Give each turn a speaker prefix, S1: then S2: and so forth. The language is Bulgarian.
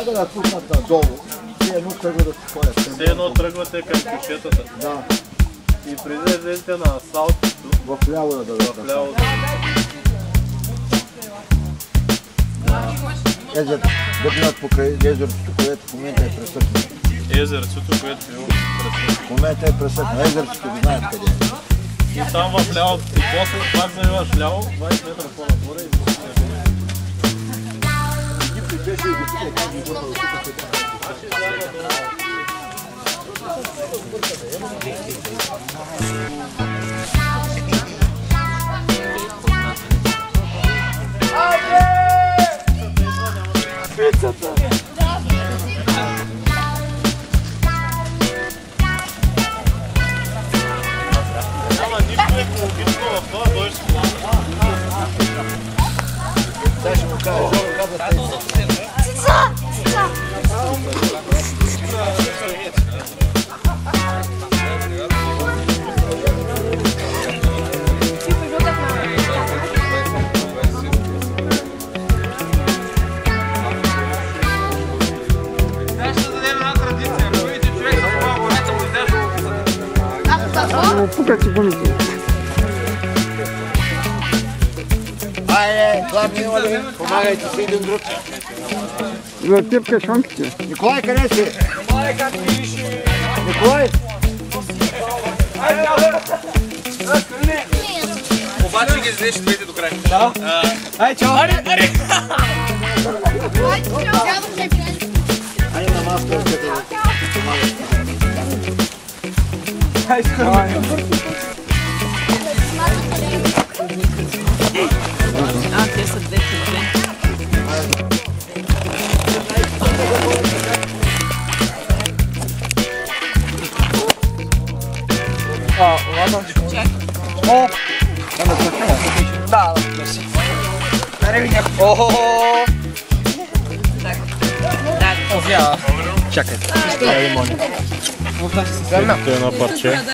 S1: да я пуснат надолу. Все едно тръгва да се ходят.
S2: Все едно тръгвате към кюшетата.
S1: Да.
S2: И преди да излезете на асфалтито,
S1: В ляво да дадат.
S2: в ляво.
S1: Да минат покрай езерцето, което в момента е пресъкнато.
S2: Езерцето, което е пресъкнато.
S1: В момента е пресъкнато. Езерцето ви знаят къде е.
S2: И там в ляво, и после пак завиваш ляво, 20 метра по-нагоре и
S1: Пицата!
S2: няма нищо екологично в това, дойш с плана.
S1: Дай ще му кажа, Жоро каза тези.
S3: Пукайте гумите.
S1: Айде, главни има ли? Помагайте си един друг.
S3: Запипка шонките.
S1: Николай, къде си? Николай!
S4: Обаче ги излезеш двете до края.
S3: Да? Ай, чао!
S4: Аре!
S1: Айде на маска, къде да помагате.
S3: Ай, скоро!
S5: Те са две хиляди.
S3: Ладно. О! Да, да си. Аре, видях. Охо! Чакай.
S2: Те на парче.